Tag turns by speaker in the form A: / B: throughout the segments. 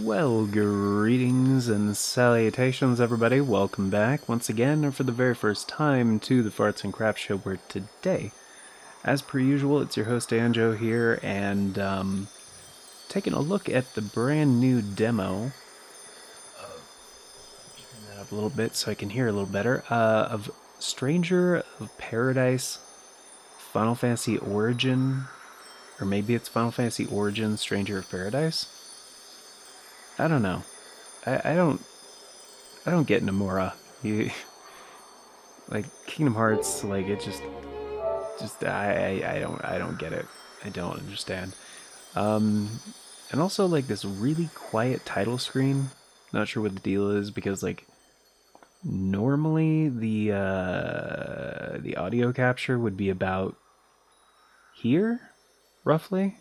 A: Well, greetings and salutations, everybody. Welcome back once again, and for the very first time, to the Farts and Crap Show, where today, as per usual, it's your host Anjo here, and taking a look at the brand new demo. Turn that up a little bit so I can hear a little better. Of Stranger of Paradise, Final Fantasy Origin, or maybe it's Final Fantasy Origin, Stranger of Paradise. I don't know. I don't get Nomura. You like Kingdom Hearts, like it just I don't get it. I don't understand. Um, and also like this really quiet title screen. Not sure what the deal is because like normally the audio capture would be about here, roughly.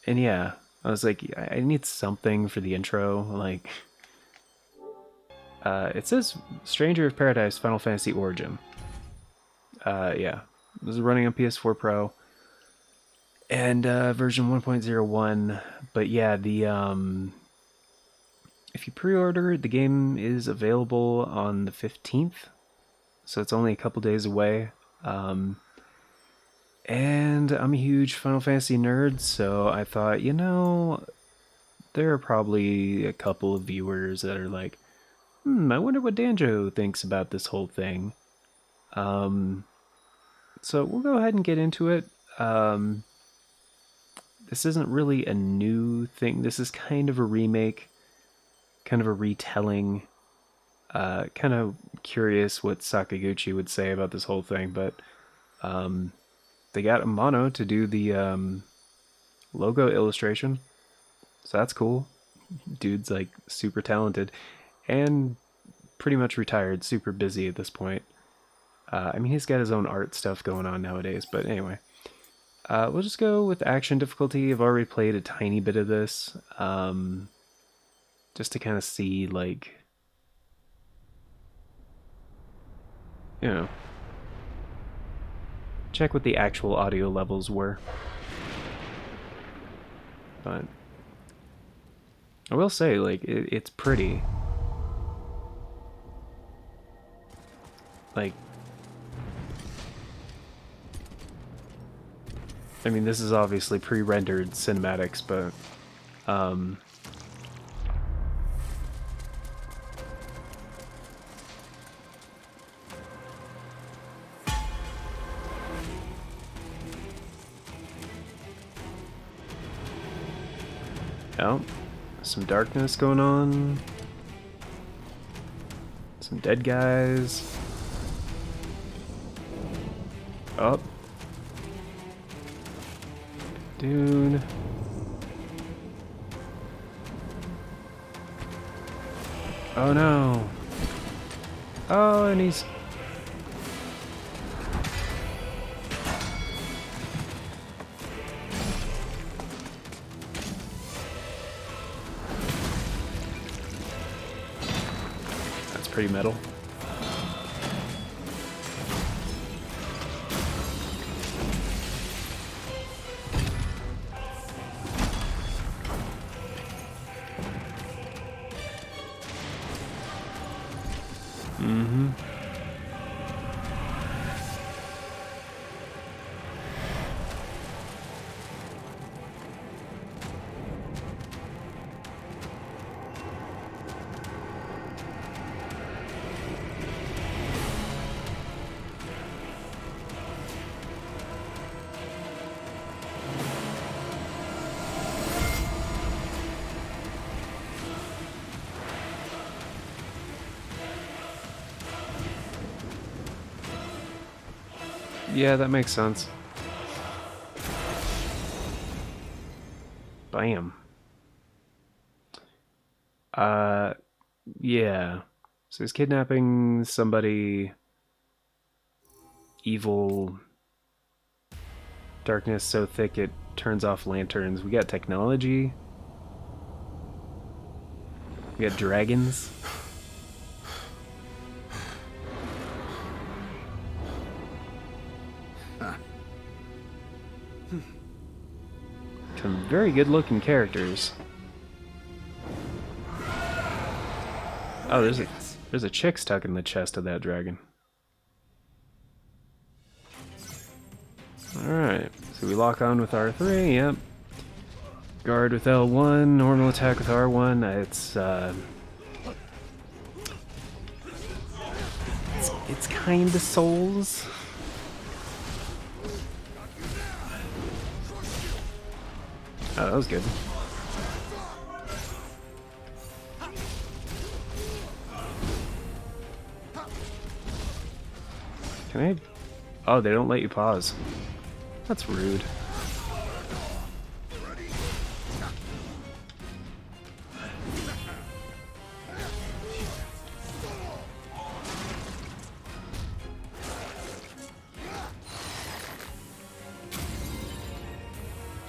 A: And yeah, I was like, I need something for the intro, like. It says Stranger of Paradise Final Fantasy Origin. Yeah. This is running on PS4 Pro and version 1.01. But yeah, the if you pre-order, the game is available on the 15th, so it's only a couple days away. And I'm a huge Final Fantasy nerd, so I thought, there are probably a couple of viewers that are like, I wonder what Danjo thinks about this whole thing. So we'll go ahead and get into it. This isn't really a new thing. This is kind of a remake, kind of a retelling. Kind of curious what Sakaguchi would say about this whole thing, but they got Amano to do the logo illustration, so that's cool. Dude's like super talented and pretty much retired, super busy at this point. I mean, he's got his own art stuff going on nowadays, but anyway. We'll just go with action difficulty. I've already played a tiny bit of this, just to kind of see, like, you know, check what the actual audio levels were. But I will say, like, it's pretty. Like, I mean, this is obviously pre-rendered cinematics, but oh, some darkness going on. Some dead guys. Oh. Dude. Oh no. Oh, and he's... That's pretty metal. Mm-hmm. Yeah, that makes sense. Bam. Yeah. So he's kidnapping somebody. Evil. Darkness so thick it turns off lanterns. We got technology. We got dragons. Some very good looking characters. Oh, there's a chick stuck in the chest of that dragon. Alright, so we lock on with R3, yep. Guard with L1, normal attack with R1. It's kinda Souls. Oh, that was good. Can I? Oh, they don't let you pause. That's rude.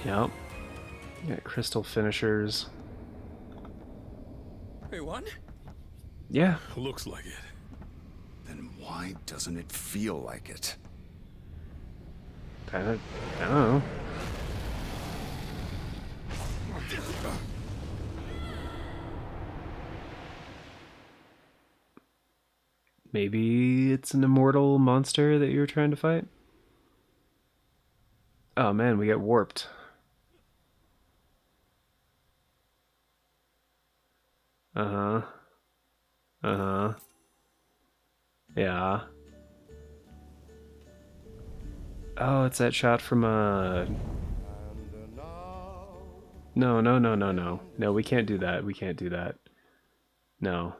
A: Yep. Got crystal finishers.
B: Hey, what?
A: Yeah.
B: Looks like it.
C: Then why doesn't it feel like it?
A: I don't know. Maybe it's an immortal monster that you're trying to fight? Oh man, we get warped. Uh-huh. Uh-huh. Yeah. Oh, it's that shot from No, no, no, no, no. No, we can't do that. We can't do that. No.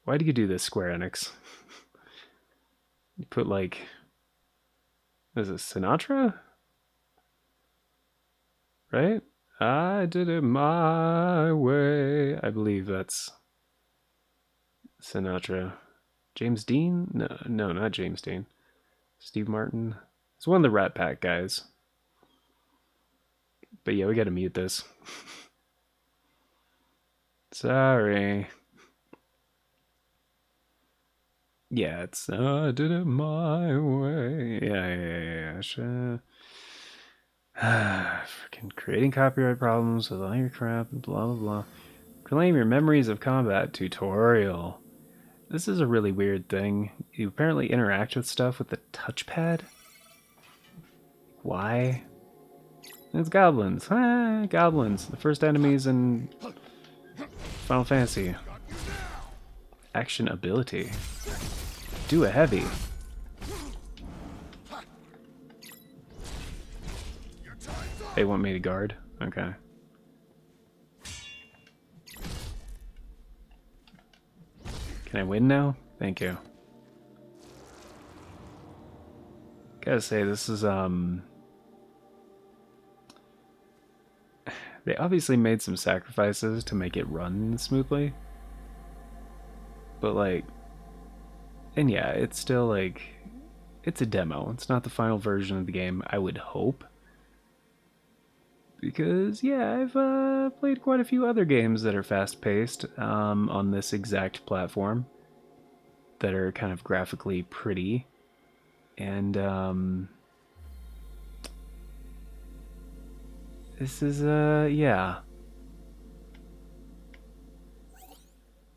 A: Why do you do this, Square Enix? You put like... Is it Sinatra? Right? I did it my way. I believe that's Sinatra. James Dean? No, no, not James Dean. Steve Martin. It's one of the Rat Pack guys. But yeah, we gotta mute this. Sorry. Yeah, it's I did it my way. Yeah. Sure. Freaking creating copyright problems with all your crap and blah blah blah. Claim your memories of combat tutorial. This is a really weird thing. You apparently interact with stuff with the touchpad. Why? It's goblins. Ah, goblins. The first enemies in Final Fantasy. Action ability. Do a heavy. They want me to guard? Okay. Can I win now? Thank you. Gotta say, this is, they obviously made some sacrifices to make it run smoothly. But, like... And yeah, it's still, like... It's a demo. It's not the final version of the game, I would hope. Because, yeah, I've played quite a few other games that are fast-paced on this exact platform. That are kind of graphically pretty. And, this is, yeah.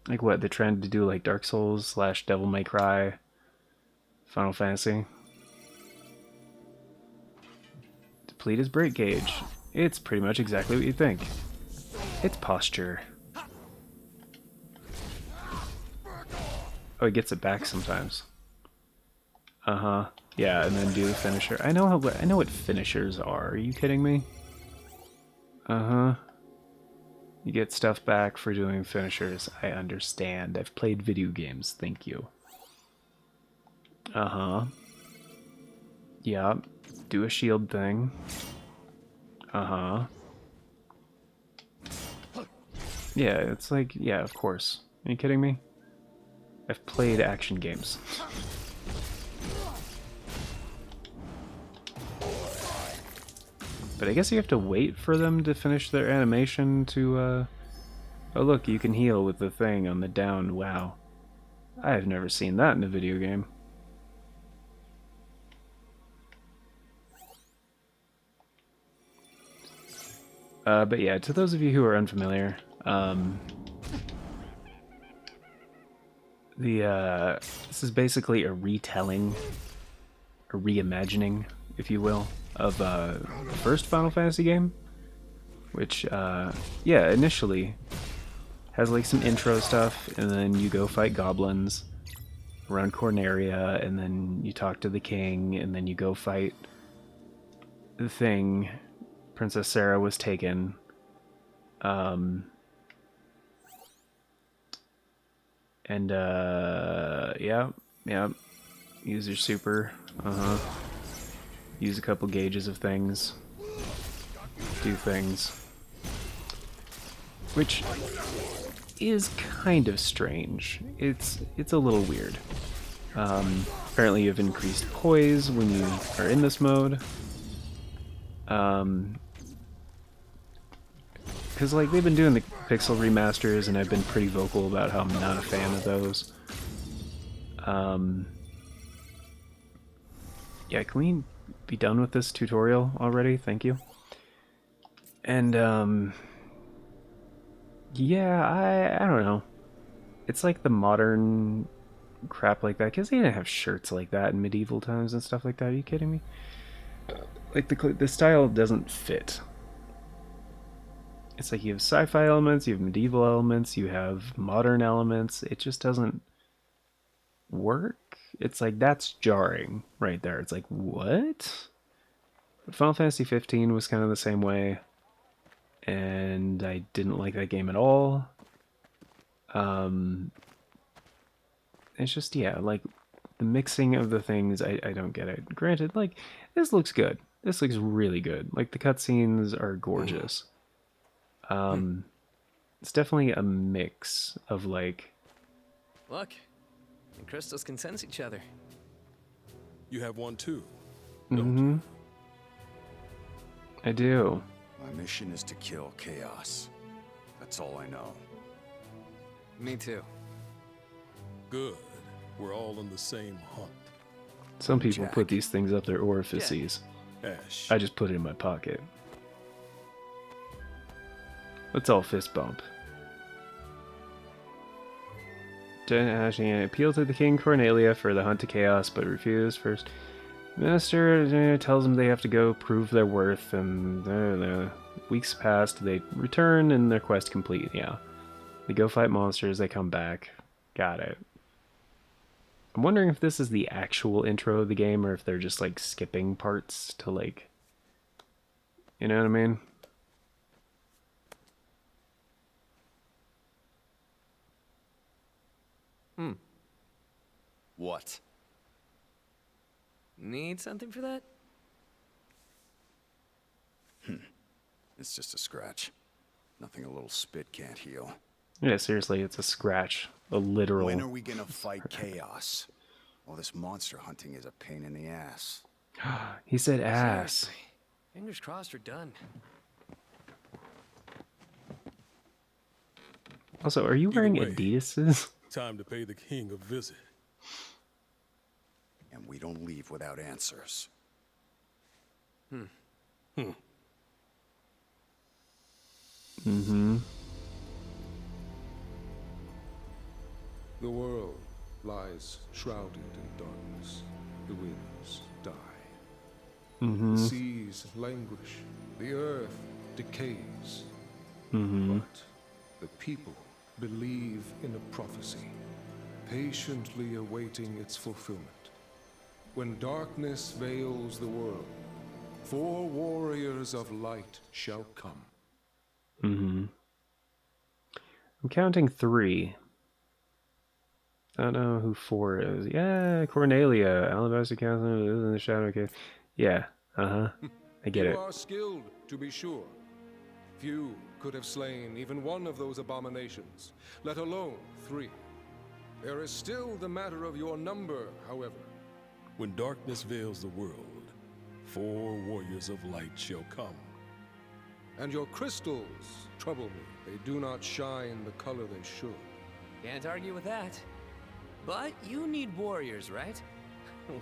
A: Like what, they're trying to do like Dark Souls / Devil May Cry, Final Fantasy. Deplete his break gauge. It's pretty much exactly what you think. It's posture. Oh, he gets it back sometimes. Uh-huh. Yeah, and then do the finisher. I know what finishers are. Are you kidding me? Uh-huh. You get stuff back for doing finishers. I understand. I've played video games. Thank you. Uh-huh. Yeah. Do a shield thing. Uh-huh. Yeah, it's like, yeah, of course. Are you kidding me? I've played action games. But I guess you have to wait for them to finish their animation to, Oh look, you can heal with the thing on the down. Wow. I have never seen that in a video game. But yeah, to those of you who are unfamiliar, The this is basically a retelling, a reimagining, if you will, of the first Final Fantasy game, which yeah, initially has like some intro stuff, and then you go fight goblins around Corneria, and then you talk to the king, and then you go fight the thing. Princess Sarah was taken. Um, and yeah, yeah. Use your super. Use a couple gauges of things. Do things. Which is kind of strange. It's a little weird. Apparently you have increased poise when you are in this mode. Because like they've been doing the pixel remasters, and I've been pretty vocal about how I'm not a fan of those. Yeah, can we be done with this tutorial already? Thank you. And yeah, I don't know. It's like the modern crap like that, because they didn't have shirts like that in medieval times and stuff like that. Are you kidding me? Like the style doesn't fit. It's like you have sci-fi elements, you have medieval elements, you have modern elements. It just doesn't work. It's like that's jarring right there. It's like what? But Final Fantasy 15 was kind of the same way, and I didn't like that game at all. It's just yeah, like the mixing of the things, I don't get it. Granted, like this looks good. This looks really good. Like the cutscenes are gorgeous. It's definitely a mix of like
B: Look, the crystals can sense each other.
D: You have one too, don't you?
A: I do.
C: My mission is to kill Chaos. That's all I know.
B: Me too.
D: Good. We're all on the same hunt.
A: Some people
C: Jack.
A: put these things up their orifices.
D: Ash.
A: I just put it in my pocket. Let's all fist bump. Ash appeal to the King Cornelia for the hunt to Chaos, but refused. First Minister tells them they have to go prove their worth, and weeks passed. They return and their quest complete. Yeah, they go fight monsters. They come back. Got it. I'm wondering if this is the actual intro of the game, or if they're just like skipping parts to like, you know what I mean?
C: What?
B: Need something for that?
C: It's just a scratch. Nothing a little spit can't heal.
A: Yeah, seriously, it's a scratch. A literal.
C: When are we gonna fight Chaos? Well, this monster hunting is a pain in the ass.
A: He said ass.
B: Seriously. Fingers crossed we're done.
A: Also, are you
D: Either
A: wearing
D: way.
A: Adidas's?
D: Time to pay the king a visit.
C: And we don't leave without answers.
E: The world lies shrouded in darkness. The winds die. The seas languish. The earth decays. But the people believe in a prophecy, patiently awaiting its fulfillment. When darkness veils the world, 4 warriors of light shall come.
A: I'm counting 3. I don't know who 4 is. Yeah, Cornelia, Alabaster Castle, is in the Shadow Cave. Yeah, I get
E: You
A: it.
E: are skilled, to be sure. Few could have slain even one of those abominations, let alone 3. There is still the matter of your number, however.
D: When darkness veils the world, 4 warriors of light shall come.
E: And your crystals trouble me. They do not shine the color they should.
B: Can't argue with that. But you need warriors, right?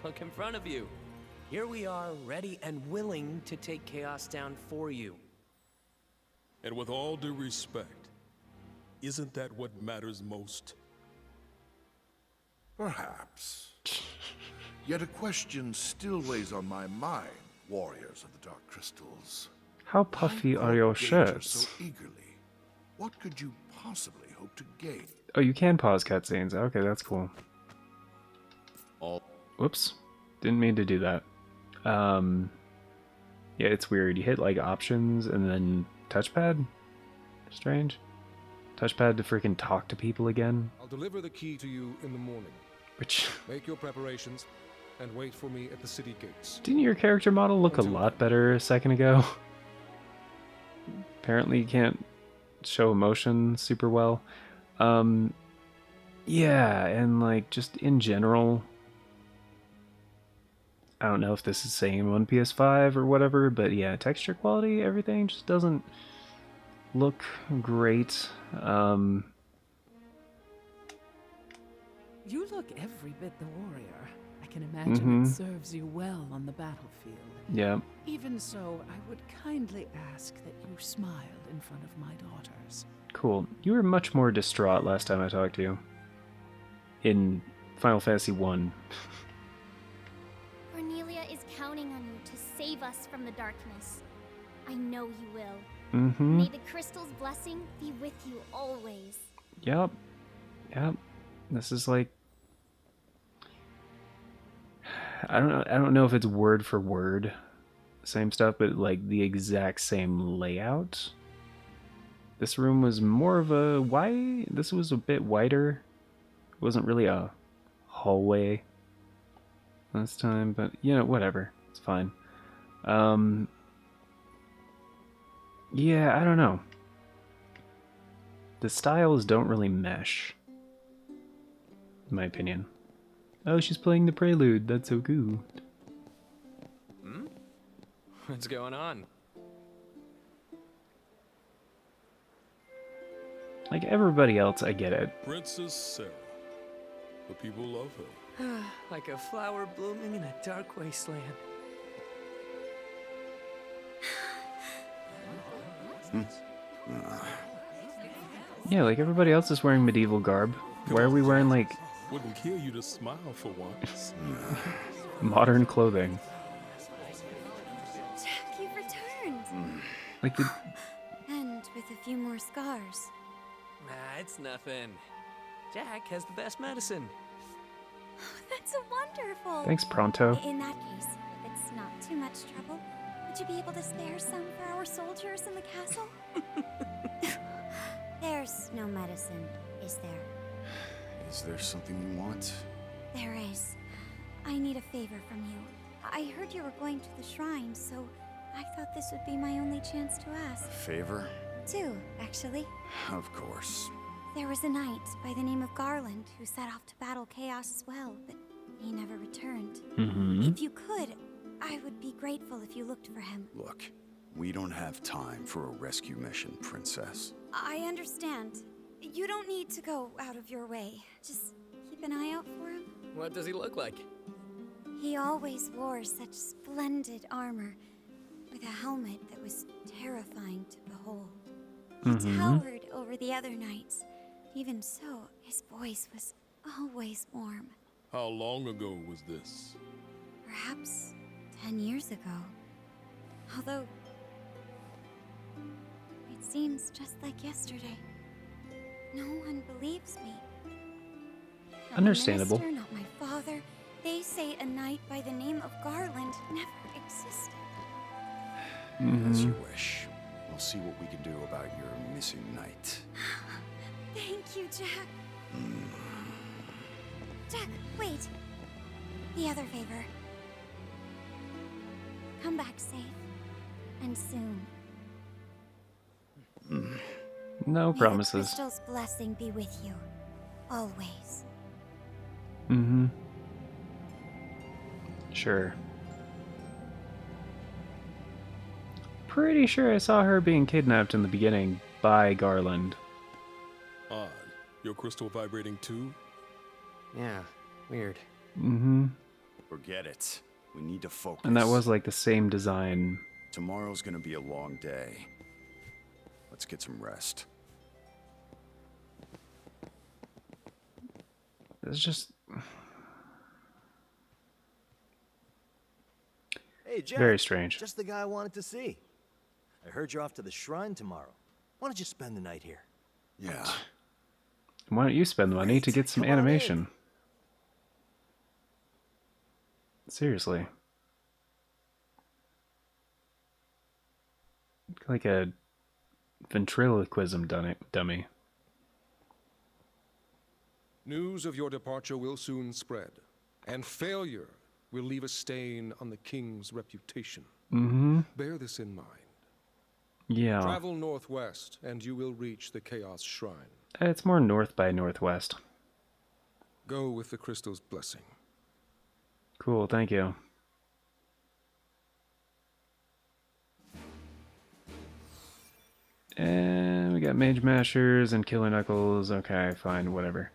B: Look in front of you. Here we are, ready and willing to take Chaos down for you.
D: And with all due respect, isn't that what matters most?
F: Perhaps. Yet a question still weighs on my mind, warriors of the Dark Crystals.
A: How
F: Why
A: puffy are
F: court
A: your
F: danger
A: shirts?
F: so eagerly? What could you possibly hope to gain?
A: Oh, you can pause cutscenes. Okay, that's cool. Whoops. Didn't mean to do that. Yeah, it's weird. You hit like options and then touchpad? Strange. Touchpad to freaking talk to people again?
E: I'll deliver the key to you in the morning.
A: Which,
E: Make your preparations and wait for me at the city gates.
A: didn't your character model look a
E: Until
A: lot better a second ago? Apparently you can't show emotion super well. Yeah, and like just in general, I don't know if this is same on PS5 or whatever, but yeah, texture quality, everything just doesn't look great.
G: You look every bit the warrior. I can imagine it serves you well on the battlefield.
A: Yeah.
G: Even so, I would kindly ask that you smile in front of my daughters.
A: Cool. You were much more distraught last time I talked to you. In Final Fantasy 1.
H: Cornelia is counting on you to save us from the darkness. I know you will.
A: Mm-hmm.
H: May the crystal's blessing be with you always.
A: Yep. Yep. This is like, I don't know if it's word for word same stuff, but like the exact same layout. This room was more of a this was a bit wider. It wasn't really a hallway last time, but you know, whatever. It's fine. Yeah, I don't know. The styles don't really mesh, in my opinion. Oh, she's playing the prelude. That's so cool.
B: What's going on?
A: Like everybody else, I get it.
D: Princess Sarah. The people love her.
B: Like a flower blooming in a dark wasteland.
A: Yeah, like everybody else is wearing medieval garb. Why are we wearing like
D: Wouldn't kill you to smile for once.
A: modern clothing?
H: Jack, you've returned.
A: Like the,
H: And with a few more scars.
B: Nah, it's nothing. Jack has the best medicine.
H: That's wonderful.
A: thanks, Pronto.
H: In that case, if it's not too much trouble, would you be able to spare some for our soldiers in the castle? There's no medicine, is there?
C: Is there something you want?
H: There is. I need a favor from you. I heard you were going to the shrine, so I thought this would be my only chance to ask.
C: A favor?
H: Two, actually.
C: Of course.
H: There was a knight by the name of Garland who set off to battle Chaos as well, but he never returned. If you could, I would be grateful if you looked for him.
C: Look, we don't have time for a rescue mission, Princess.
H: I understand. You don't need to go out of your way. Just keep an eye out for him.
B: What does he look like?
H: He always wore such splendid armor, with a helmet that was terrifying to behold. He towered over the other knights. Even so, his voice was always warm.
D: How long ago was this?
H: Perhaps 10 years ago. Although, it seems just like yesterday. No one believes me. Not
A: Understandable.
H: My minister, not my father. They say a knight by the name of Garland never existed.
C: As you wish. We'll see what we can do about your missing knight.
H: Thank you, Jack. Jack, wait. The other favor. Come back safe. And soon.
A: No
H: May the
A: promises.
H: crystal's blessing be with you. Always.
A: Sure. Pretty sure I saw her being kidnapped in the beginning by Garland.
D: Odd. Your crystal vibrating too?
B: Yeah, weird.
C: Forget it. We need to focus.
A: And that was like the same design.
C: Tomorrow's gonna be a long day. Let's get some rest.
A: It's just
I: Hey, Jack.
A: Very strange.
I: Just the guy I wanted to see. I heard you're off to the shrine tomorrow. Why don't you spend the night here?
C: Yeah.
A: Why don't you spend the money to
I: Great.
A: get some
I: Come on in.
A: animation? Seriously. Like a ventriloquism dummy.
E: News of your departure will soon spread, and failure will leave a stain on the king's reputation.
A: Mm-hmm.
E: Bear this in mind.
A: Yeah.
E: Travel northwest, and you will reach the Chaos Shrine.
A: It's more north by northwest.
E: Go with the crystal's blessing.
A: Cool, thank you. And we got Mage Mashers and Killer Knuckles. Okay, fine, whatever.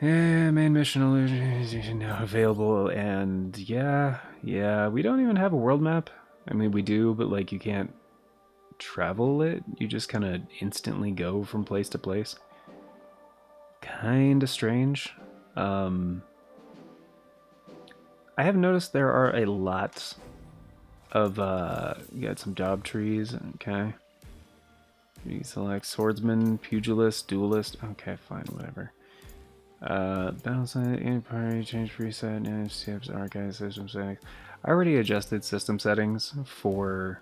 A: Yeah, main mission illusion now available, and yeah, we don't even have a world map. I mean, we do, but like you can't travel it. You just kind of instantly go from place to place. Kind of strange. I have noticed there are a lot of you got some job trees. Okay, you select swordsman, pugilist, duelist. Okay, fine, whatever. Balance any party, change preset, manage tips, archive system settings. I already adjusted system settings for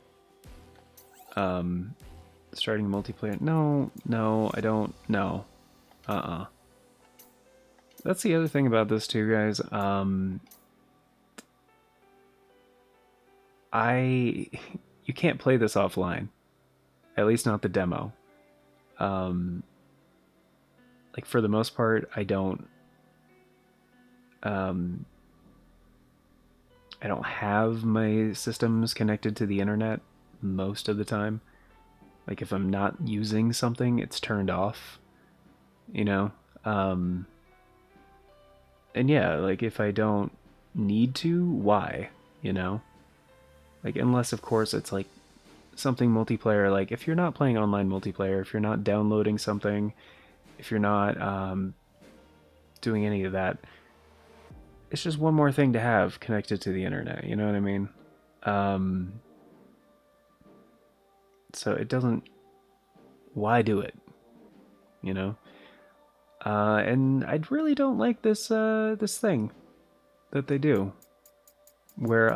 A: starting multiplayer. No, I don't. No. That's the other thing about this too, guys. You can't play this offline. At least not the demo. Like for the most part, I don't have my systems connected to the internet most of the time. Like if I'm not using something, it's turned off, you know? And yeah, like if I don't need to, why, you know? Like unless of course it's like something multiplayer, like if you're not playing online multiplayer, if you're not downloading something, if you're not doing any of that, it's just one more thing to have connected to the internet, you know what I mean? So it doesn't, why do it, you know? And I really don't like this this thing that they do, where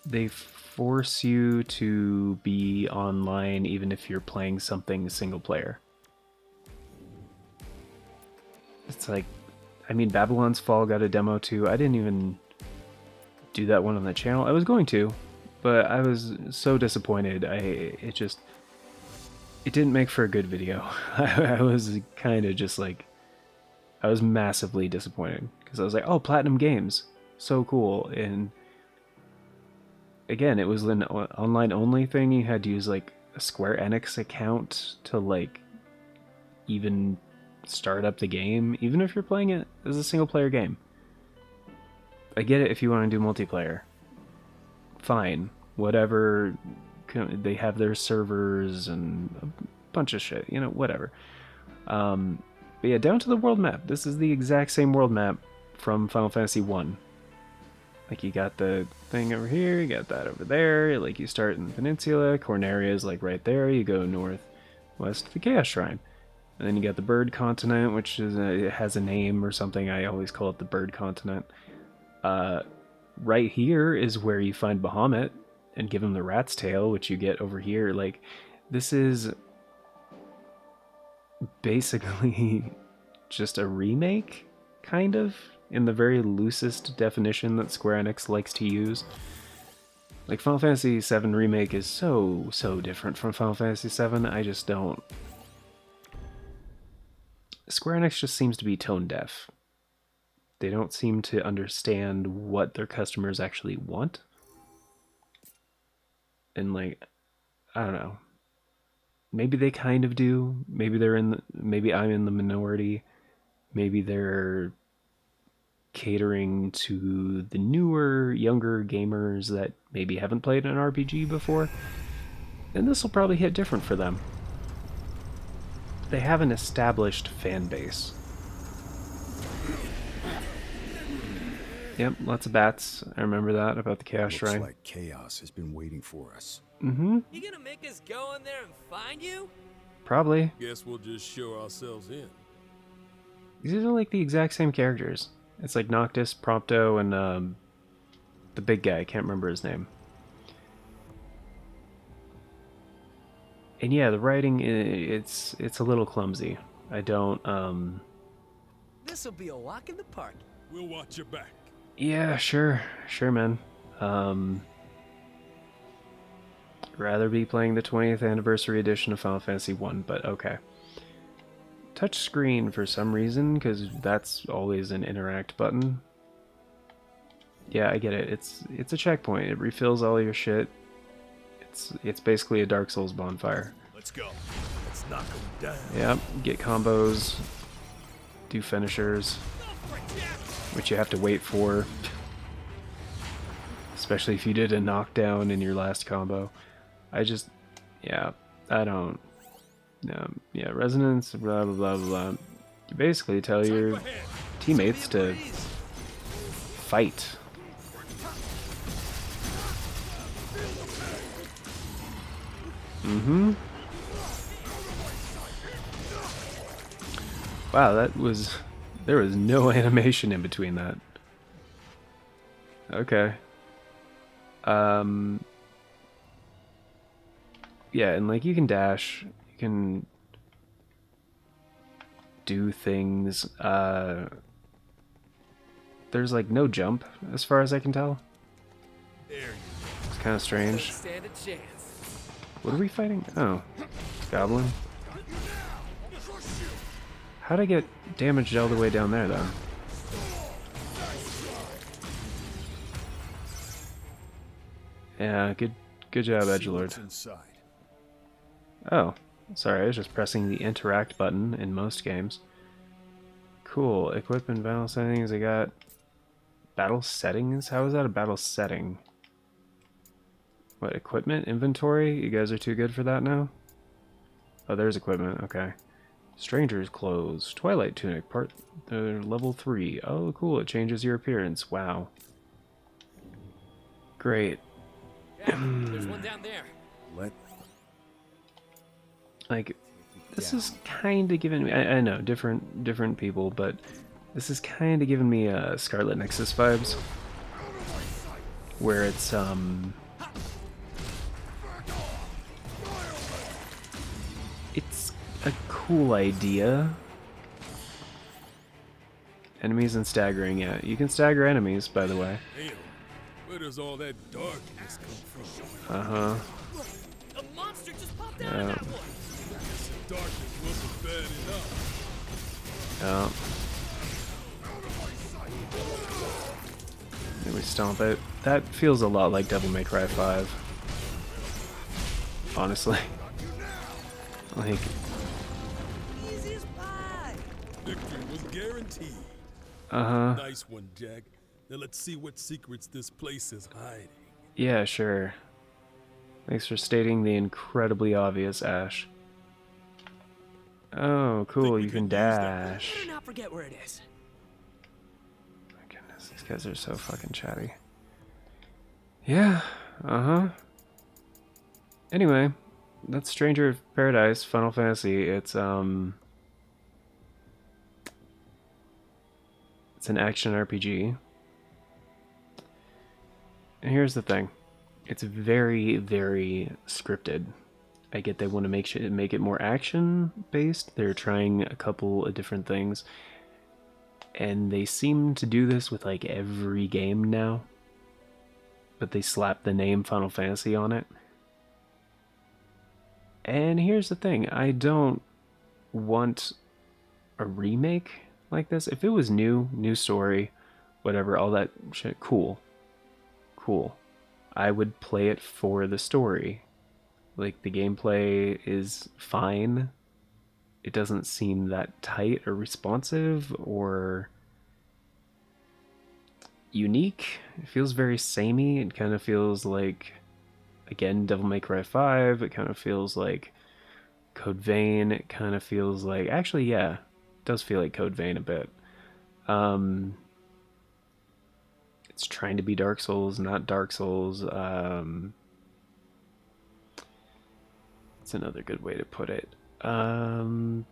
A: they force you to be online even if you're playing something single player. It's like, I mean, Babylon's Fall got a demo too. I didn't even do that one on the channel. I was going to, but I was so disappointed. It didn't make for a good video. I was kind of just like, I was massively disappointed because I was like, oh, Platinum Games, so cool. And again, it was an online only thing. You had to use like a Square Enix account to like even start up the game, even if you're playing it as a single player game. I get it if you want to do multiplayer. Fine, whatever. They have their servers and a bunch of shit, you know, whatever. But yeah, down to the world map. This is the exact same world map from Final Fantasy 1. Like, you got the thing over here, you got that over there. Like, you start in the peninsula, Corneria is like right there. You go northwest to the Chaos Shrine. And then you got the Bird Continent, which is it has a name or something. I always call it the Bird Continent. Right here is where you find Bahamut and give him the rat's tail, which you get over here. Like, this is basically just a remake, kind of, in the very loosest definition that Square Enix likes to use. Like, Final Fantasy VII Remake is so different from Final Fantasy VII. I just don't... Square Enix just seems to be tone deaf. They don't seem to understand what their customers actually want. And like, I don't know. Maybe they kind of do. Maybe maybe I'm in the minority. Maybe they're catering to the newer, younger gamers that maybe haven't played an RPG before. And this will probably hit different for them. they have an established fan base. Yep, lots of bats. I remember that about the Chaos
C: Looks
A: Shrine.
C: like chaos has been waiting for us.
B: You gonna make us go in there and find you?
A: Probably.
D: Guess we'll just show ourselves in.
A: These are like the exact same characters. It's like Noctis, Prompto, and the big guy. I can't remember his name. And yeah, the writing, it's a little clumsy. I don't,
B: This'll be a walk in the park.
D: We'll watch your back.
A: yeah, sure, man. Rather be playing the 20th anniversary edition of Final Fantasy 1, but okay. Touch screen for some reason, because that's always an interact button. Yeah, I get it. It's a checkpoint. It refills all your shit. It's basically a Dark Souls bonfire.
I: Let's go. Let's knock them down.
A: Yep, get combos, do finishers, which you have to wait for. Especially if you did a knockdown in your last combo. Yeah, I don't. Yeah, resonance, blah blah blah blah. You basically tell your teammates to fight. Wow, there was no animation in between that. Okay. Yeah, and like you can dash, you can do things. There's like no jump as far as I can tell. It's kind of strange.
B: Stand a chance.
A: What are we fighting? Oh, Goblin. How'd I get damaged all the way down there, though? Yeah, good job, Edgelord.
C: Inside.
A: Oh, sorry, I was just pressing the interact button in most games. Cool, equip and battle settings, I got battle settings? How is that a battle setting? What, equipment? Inventory? You guys are too good for that now? Oh, there's equipment, okay. Stranger's Clothes, Twilight Tunic, level 3. Oh, cool, it changes your appearance, wow. Great.
B: Yeah, there's one down there.
A: Like, this is kind of giving me... I know, different people, but this is kind of giving me Scarlet Nexus vibes. Where it's, it's a cool idea. Enemies and staggering, yeah. You can stagger enemies, by the way.
D: Damn, where does all that darkness come from?
A: Uh-huh.
B: Look, a monster just popped out of that one.
D: Darkness wasn't bad enough.
A: Yeah. Then we stomp it. That feels a lot like Devil May Cry 5. Honestly. Like,
B: Easy as pie.
D: Victory was guaranteed.
A: uh-huh.
D: Nice one, Jack. Now let's see what secrets this place is hiding.
A: Yeah, sure. Thanks for stating the incredibly obvious, Ash. Oh, cool, you can dash.
B: Better not forget where it is.
A: My goodness, these guys are so fucking chatty. Yeah, uh-huh. Anyway, that's Stranger of Paradise, Final Fantasy. It's an action RPG. And here's the thing. It's very, very scripted. I get they want to make it more action-based. They're trying a couple of different things. And they seem to do this with like every game now. But they slap the name Final Fantasy on it. And here's the thing. I don't want a remake like this. If it was new story, whatever, all that shit, cool. I would play it for the story. Like, the gameplay is fine. It doesn't seem that tight or responsive or unique. It feels very samey. It kind of feels like, again, Devil May Cry 5. It kind of feels like Code Vein, it kind of feels like, actually, yeah, it does feel like Code Vein a bit. Um, it's trying to be Dark Souls, not Dark Souls. It's another good way to put it. But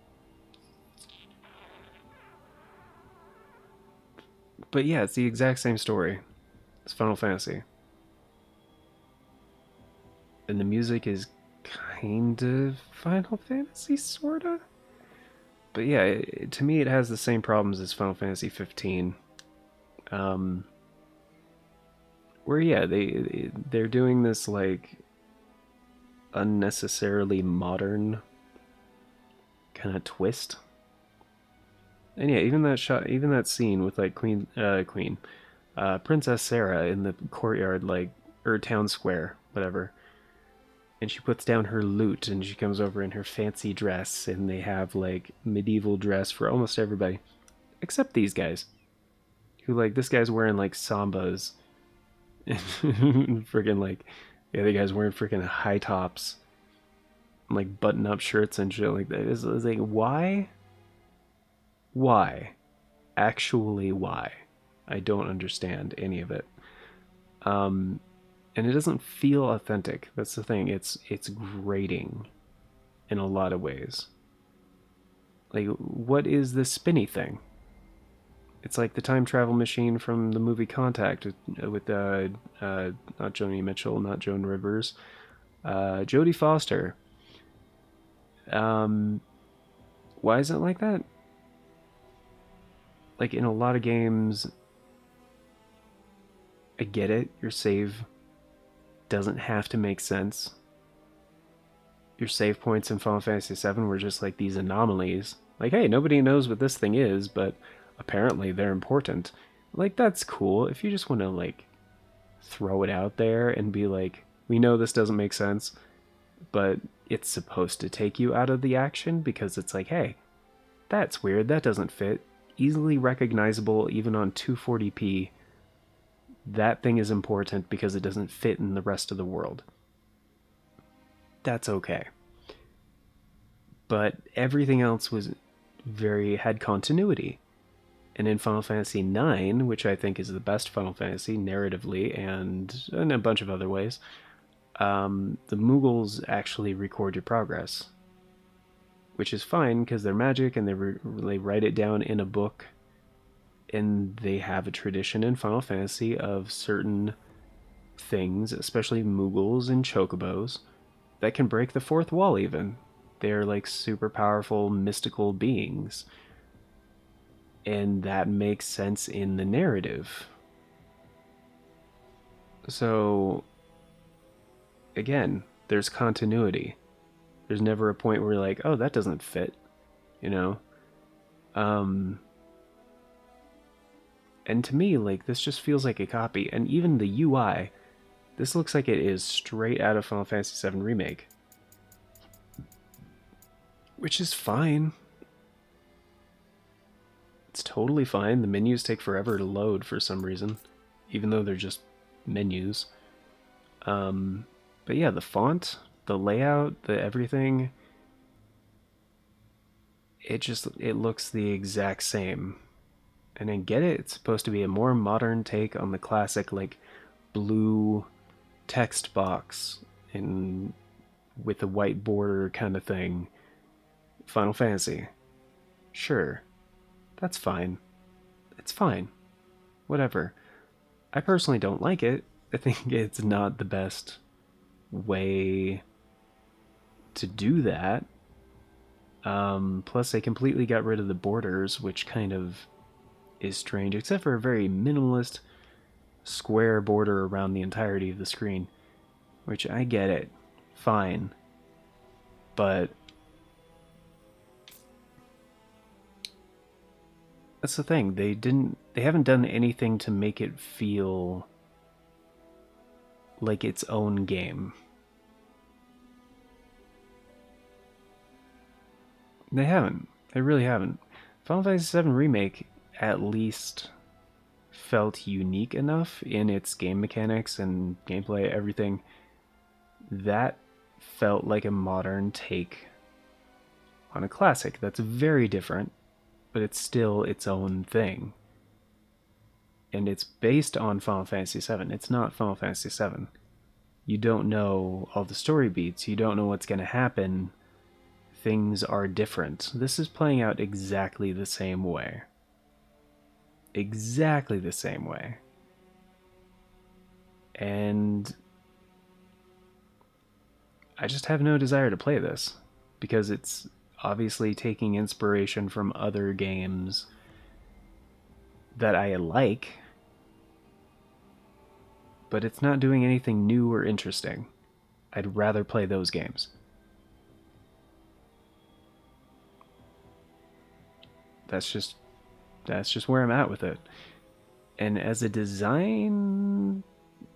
A: yeah, it's the exact same story. It's Final Fantasy. And the music is kind of Final Fantasy, sorta. But yeah, to me, it has the same problems as Final Fantasy 15. Um, where yeah, they're doing this like unnecessarily modern kind of twist. And yeah, even that shot, even that scene with like Princess Sarah in the courtyard, like or town square, whatever, and she puts down her lute and she comes over in her fancy dress, and they have like medieval dress for almost everybody except these guys, who like this guy's wearing like sambas and freaking like the other guy's wearing freaking high tops and like button up shirts and shit like that. It's like why actually why? I don't understand any of it. um and it doesn't feel authentic. That's the thing. It's grating in a lot of ways. Like, what is this spinny thing? It's like the time travel machine from the movie Contact with not Joni Mitchell, not Joan Rivers, Jodie Foster. Um, why is it like that? Like in a lot of games, I get it. Your save doesn't have to make sense. Your save points in Final Fantasy VII were just like these anomalies. Like, hey, nobody knows what this thing is, but apparently they're important. Like, that's cool. If you just want to, like, throw it out there and be like, we know this doesn't make sense, but it's supposed to take you out of the action because it's like, hey, that's weird. That doesn't fit. Easily recognizable, even on 240p. That thing is important because it doesn't fit in the rest of the world. That's okay. But everything else was had continuity. And in Final Fantasy IX, which I think is the best Final Fantasy narratively and in a bunch of other ways, the Mughals actually record your progress, which is fine because they're magic and they write it down in a book. And they have a tradition in Final Fantasy of certain things, especially Mughals and Chocobos, that can break the fourth wall even. They're like super powerful mystical beings. And that makes sense in the narrative. So, again, there's continuity. There's never a point where you're like, oh, that doesn't fit, you know? And to me, like, this just feels like a copy. And even the UI, this looks like it is straight out of Final Fantasy VII Remake. Which is fine. It's totally fine. The menus take forever to load for some reason, even though they're just menus. But yeah, the font, the layout, the everything, it looks the exact same. And I get it. It's supposed to be a more modern take on the classic, like, blue text box in with a white border kind of thing. Final Fantasy. Sure. That's fine. It's fine. Whatever. I personally don't like it. I think it's not the best way to do that. Plus, they completely got rid of the borders, which kind of is strange, except for a very minimalist square border around the entirety of the screen, which I get it. Fine. But that's the thing. They haven't done anything to make it feel like its own game. They haven't. They really haven't. Final Fantasy VII Remake at least felt unique enough in its game mechanics and gameplay, everything. That felt like a modern take on a classic. That's very different, but it's still its own thing. And it's based on Final Fantasy VII. It's not Final Fantasy VII. You don't know all the story beats. You don't know what's going to happen. Things are different. This is playing out exactly the same way. Exactly the same way. And I just have no desire to play this because it's obviously taking inspiration from other games that I like, but it's not doing anything new or interesting. I'd rather play those games. That's just where I'm at with it. And as a design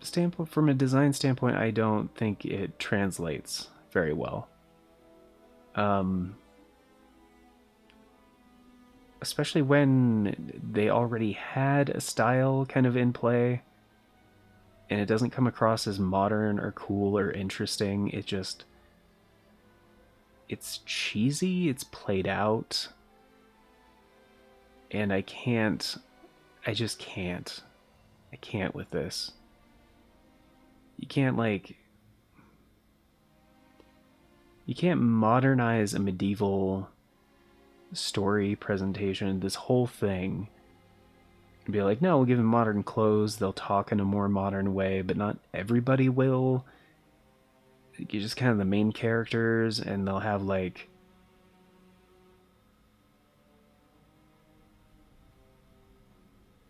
A: standpoint, from a design standpoint, I don't think it translates very well. Especially when they already had a style kind of in play, and it doesn't come across as modern or cool or interesting. It's cheesy, it's played out, and I just can't. I can't with this. You can't modernize a medieval story presentation, this whole thing, and be like, no, we'll give them modern clothes, they'll talk in a more modern way, but not everybody will. You're just kind of the main characters, and they'll have like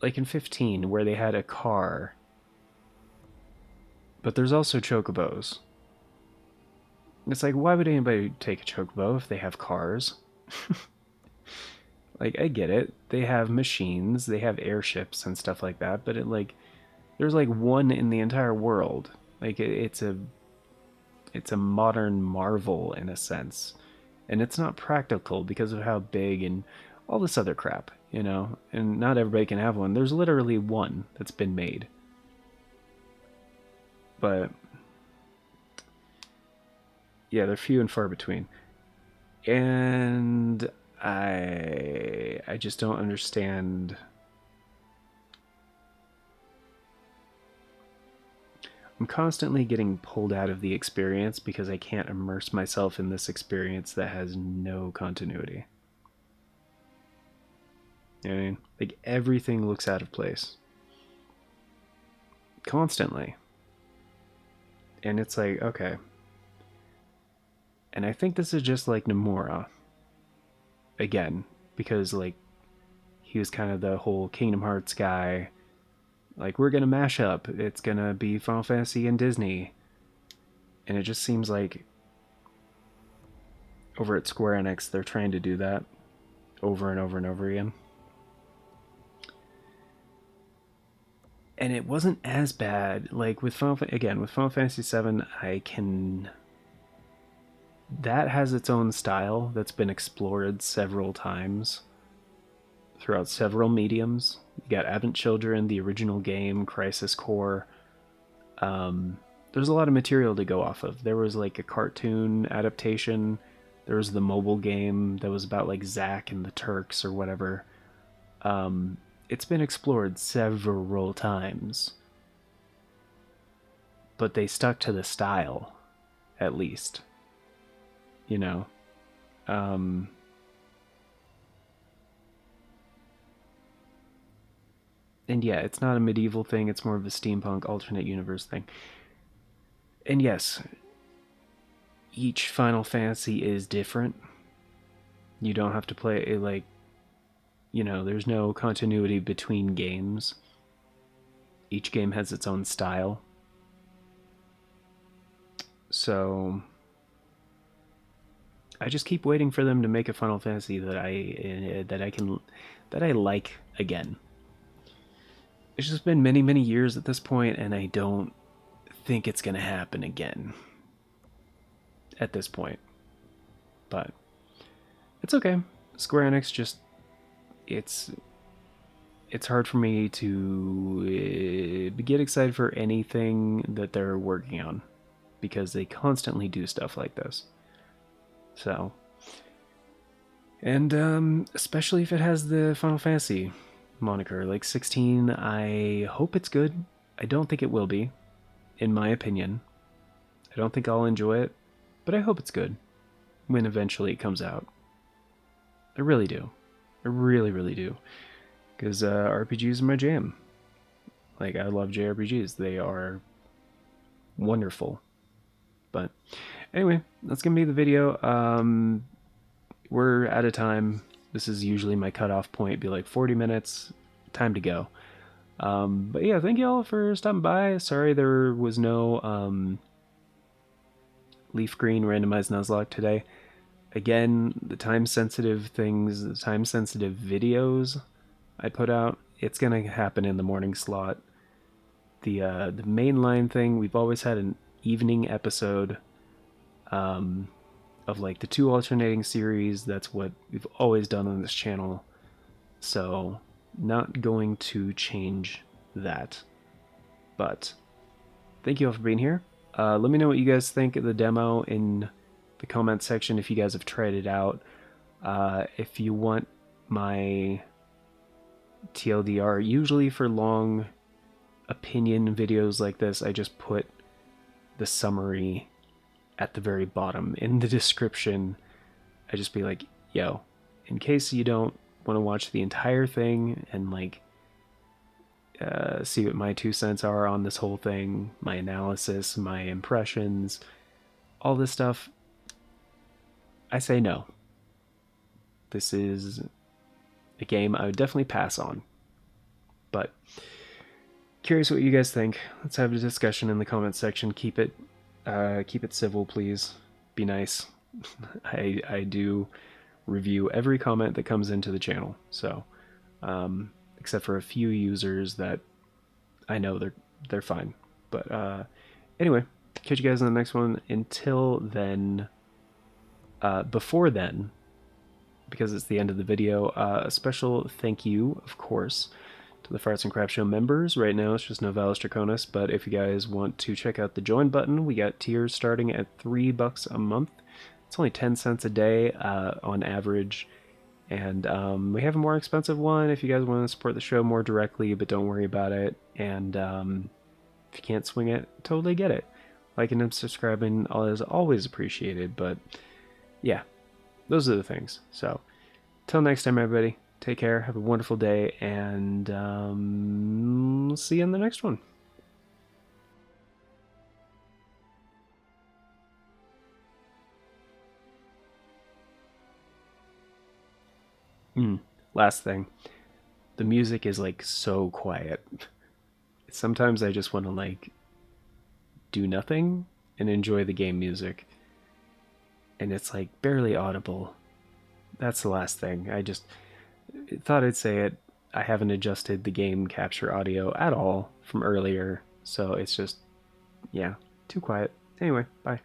A: in 15 where they had a car, but there's also chocobos. It's like, why would anybody take a chocobo if they have cars? Like, I get it. They have machines, they have airships and stuff like that, but there's like one in the entire world. Like, it's a modern marvel in a sense. And it's not practical because of how big and all this other crap, you know? And not everybody can have one. There's literally one that's been made. But yeah, they're few and far between. And I just don't understand. I'm constantly getting pulled out of the experience because I can't immerse myself in this experience that has no continuity. You know what I mean? Like, everything looks out of place. Constantly. And it's like, okay. And I think this is just like Nomura. Again, because like he was kind of the whole Kingdom Hearts guy. Like, we're gonna mash up. It's gonna be Final Fantasy and Disney. And it just seems like over at Square Enix they're trying to do that over and over and over again. And it wasn't as bad. Like with Final Fantasy VII, that has its own style that's been explored several times throughout several mediums. You got Advent Children, the original game, Crisis Core. There's a lot of material to go off of. There was like a cartoon adaptation. There was the mobile game that was about like Zack and the Turks or whatever. It's been explored several times. But they stuck to the style, at least. You know? And yeah, it's not a medieval thing, it's more of a steampunk alternate universe thing. And yes, each Final Fantasy is different. You don't have to play a, like, you know, there's no continuity between games. Each game has its own style. So I just keep waiting for them to make a Final Fantasy that I like again. It's just been many, many years at this point, and I don't think it's going to happen again at this point. But it's okay. Square Enix just, it's hard for me to get excited for anything that they're working on because they constantly do stuff like this. So And especially if it has the Final Fantasy moniker. Like 16, I hope it's good. I don't think it will be, in my opinion. I don't think I'll enjoy it, but I hope it's good when eventually it comes out. I really do. I really, really do. Because RPGs are my jam. Like, I love JRPGs. They are wonderful. But anyway, that's going to be the video. We're out of time. This is usually my cutoff point. Be like 40 minutes. Time to go. But yeah, thank you all for stopping by. Sorry there was no leaf green randomized Nuzlocke today. Again, the time sensitive things, the time sensitive videos I put out, it's gonna happen in the morning slot. The mainline thing, we've always had an evening episode of like the 2 alternating series. That's what we've always done on this channel. So, not going to change that. But thank you all for being here. Let me know what you guys think of the demo in the comment section if you guys have tried it out. If you want my TLDR, usually for long opinion videos like this, I just put the summary at the very bottom in the description. I just be like, yo, in case you don't want to watch the entire thing and like see what my 2 cents are on this whole thing, my analysis, my impressions, all this stuff, I say no. This is a game I would definitely pass on. But curious what you guys think. Let's have a discussion in the comments section. Keep it civil, please. Be nice. I do review every comment that comes into the channel. So, except for a few users that I know they're fine. But anyway, catch you guys in the next one. Until then, before then, because it's the end of the video, a special thank you, of course, to the Farts and Crap Show members. Right now it's just Novalis Draconis, but if you guys want to check out the join button, we got tiers starting at $3 a month. It's only 10 cents a day on average. And we have a more expensive one if you guys want to support the show more directly, but don't worry about it. And if you can't swing it, totally get it. Liking and subscribing is always appreciated, but yeah, those are the things. So, till next time, everybody, take care, have a wonderful day, and see you in the next one. Last thing, the music is like so quiet. Sometimes I just want to like do nothing and enjoy the game music, and it's like barely audible. That's the last thing. I just thought I'd say it. I haven't adjusted the game capture audio at all from earlier, so it's just, yeah, too quiet. Anyway, bye.